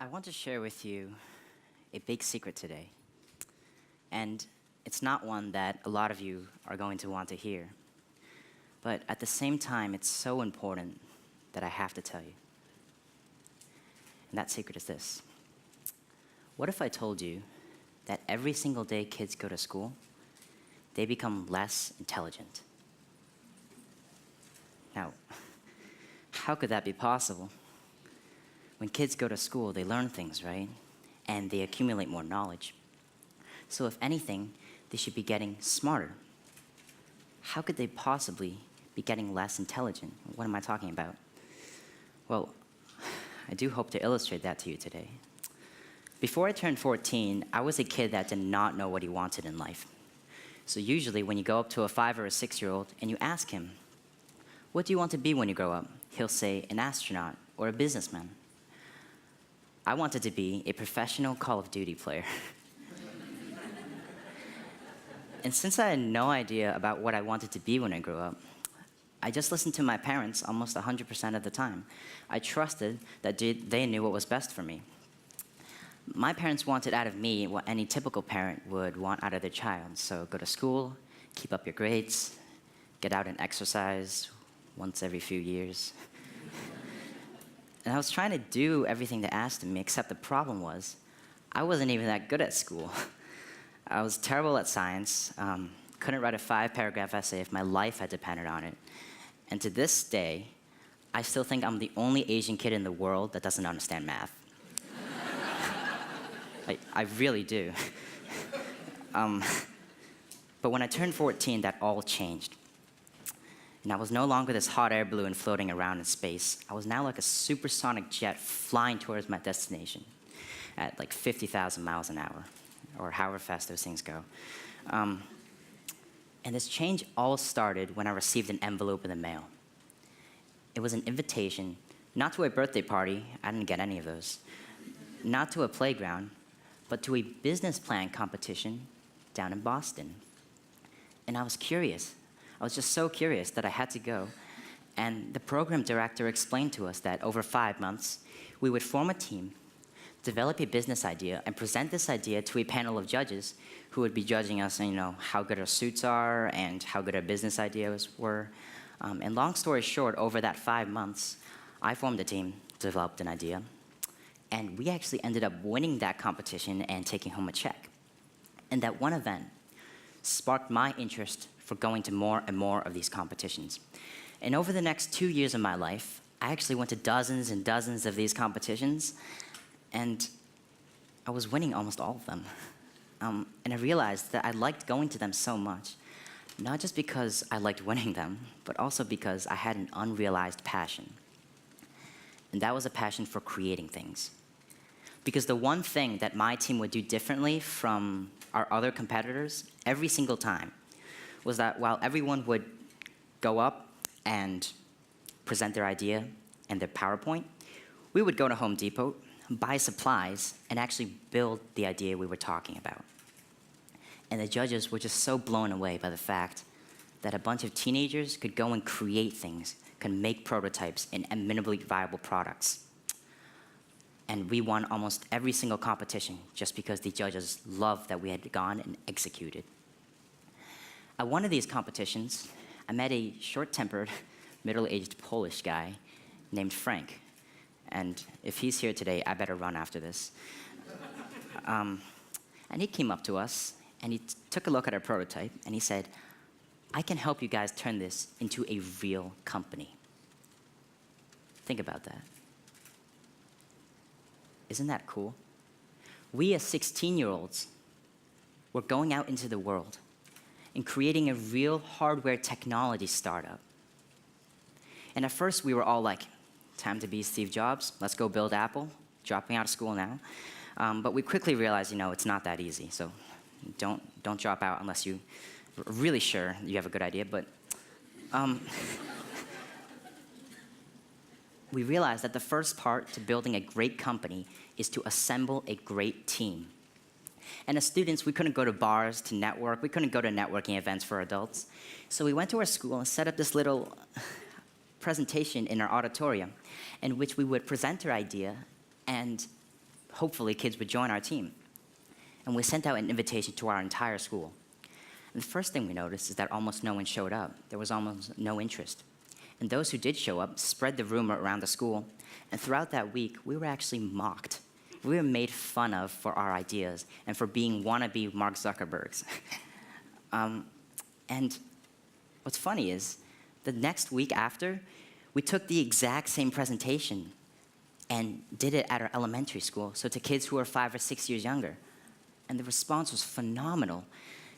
I want to share with you a big secret today. And it's not one that a lot of you are going to want to hear. But at the same time, it's so important that I have to tell you. And that secret is this. What if I told you that every single day kids go to school, they become less intelligent? Now, how could that be possible? When kids go to school, they learn things, right? And they accumulate more knowledge. So if anything, they should be getting smarter. How could they possibly be getting less intelligent? What am I talking about? Well, I do hope to illustrate that to you today. Before I turned 14, I was a kid that did not know what he wanted in life. So usually when you go up to a 5 or a 6-year-old and you ask him, what do you want to be when you grow up? He'll say an astronaut or a businessman. I wanted to be a professional Call of Duty player. And since I had no idea about what I wanted to be when I grew up, I just listened to my parents almost 100% of the time. I trusted that they knew what was best for me. My parents wanted out of me what any typical parent would want out of their child. So go to school, keep up your grades, get out and exercise once every few years. And I was trying to do everything they asked of me, except the problem was, I wasn't even that good at school. I was terrible at science, couldn't write a 5-paragraph essay if my life had depended on it. And to this day, I still think I'm the only Asian kid in the world that doesn't understand math. I really do. But when I turned 14, that all changed. And I was no longer this hot air balloon floating around in space. I was now like a supersonic jet flying towards my destination at like 50,000 miles an hour, or however fast those things go. And this change all started when I received an envelope in the mail. It was an invitation, not to a birthday party, I didn't get any of those, not to a playground, but to a business plan competition down in Boston. And I was curious. I was just so curious that I had to go. And the program director explained to us that over 5 months, we would form a team, develop a business idea, and present this idea to a panel of judges who would be judging us on, how good our suits are and how good our business ideas were. And long story short, over that 5 months, I formed a team, developed an idea, and we actually ended up winning that competition and taking home a check. And that one event sparked my interest for going to more and more of these competitions. And over the next 2 years of my life, I actually went to dozens and dozens of these competitions, and I was winning almost all of them. And I realized that I liked going to them so much, not just because I liked winning them, but also because I had an unrealized passion. And that was a passion for creating things. Because the one thing that my team would do differently from our other competitors every single time was that while everyone would go up and present their idea and their PowerPoint, we would go to Home Depot, buy supplies, and actually build the idea we were talking about. And the judges were just so blown away by the fact that a bunch of teenagers could go and create things, could make prototypes and minimally viable products. And we won almost every single competition just because the judges loved that we had gone and executed. At one of these competitions, I met a short-tempered, middle-aged Polish guy named Frank. And if he's here today, I better run after this. And he came up to us, and he took a look at our prototype, and he said, I can help you guys turn this into a real company. Think about that. Isn't that cool? We as 16-year-olds were going out into the world and creating a real hardware technology startup. And at first, we were all like, time to be Steve Jobs, let's go build Apple, dropping out of school now. But we quickly realized, it's not that easy, so don't drop out unless you're really sure you have a good idea. But we realized that the first part to building a great company is to assemble a great team. And as students, we couldn't go to bars to network. We couldn't go to networking events for adults. So we went to our school and set up this little presentation in our auditorium in which we would present our idea and hopefully kids would join our team. And we sent out an invitation to our entire school. And the first thing we noticed is that almost no one showed up. There was almost no interest. And those who did show up spread the rumor around the school. And throughout that week, we were actually mocked. We were made fun of for our ideas and for being wannabe Mark Zuckerbergs. And what's funny is, the next week after, we took the exact same presentation and did it at our elementary school, so to kids who are 5 or 6 years younger. And the response was phenomenal.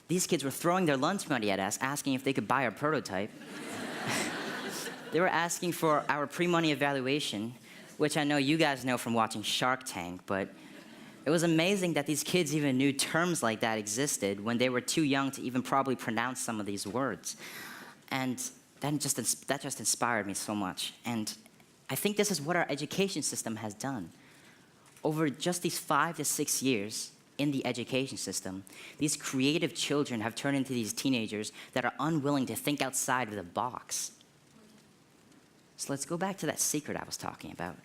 These kids were throwing their lunch money at us, asking if they could buy our prototype. They were asking for our pre-money evaluation, which I know you guys know from watching Shark Tank, but it was amazing that these kids even knew terms like that existed when they were too young to even probably pronounce some of these words. And that just inspired me so much. And I think this is what our education system has done. Over just these 5 to 6 years in the education system, these creative children have turned into these teenagers that are unwilling to think outside of the box. So let's go back to that secret I was talking about.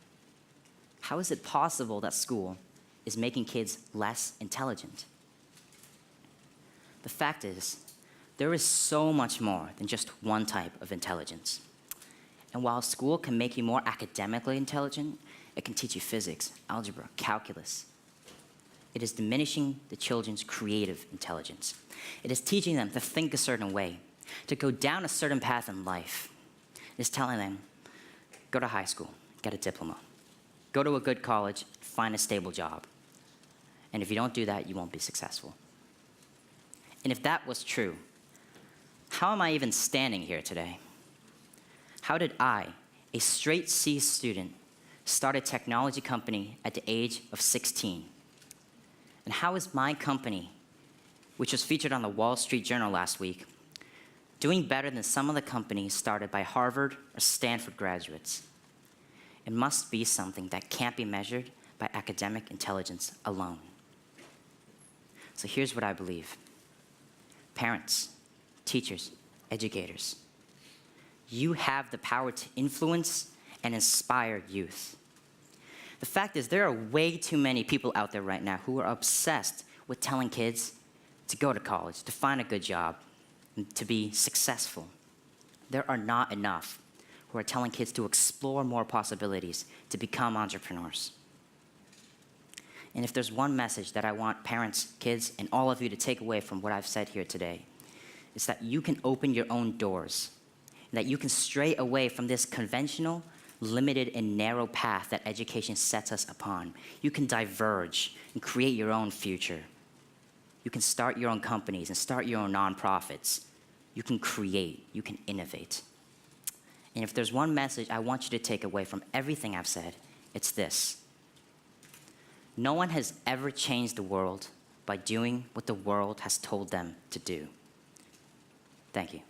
How is it possible that school is making kids less intelligent? The fact is, there is so much more than just one type of intelligence. And while school can make you more academically intelligent, it can teach you physics, algebra, calculus. It is diminishing the children's creative intelligence. It is teaching them to think a certain way, to go down a certain path in life. It is telling them, go to high school, get a diploma. Go to a good college, find a stable job. And if you don't do that, you won't be successful. And if that was true, how am I even standing here today? How did I, a straight C student, start a technology company at the age of 16? And how is my company, which was featured on the Wall Street Journal last week, doing better than some of the companies started by Harvard or Stanford graduates? It must be something that can't be measured by academic intelligence alone. So here's what I believe. Parents, teachers, educators, you have the power to influence and inspire youth. The fact is, there are way too many people out there right now who are obsessed with telling kids to go to college, to find a good job, and to be successful. There are not enough who are telling kids to explore more possibilities, to become entrepreneurs. And if there's one message that I want parents, kids, and all of you to take away from what I've said here today, it's that you can open your own doors, and that you can stray away from this conventional, limited, and narrow path that education sets us upon. You can diverge and create your own future. You can start your own companies and start your own nonprofits. You can create, you can innovate. And if there's one message I want you to take away from everything I've said, it's this. No one has ever changed the world by doing what the world has told them to do. Thank you.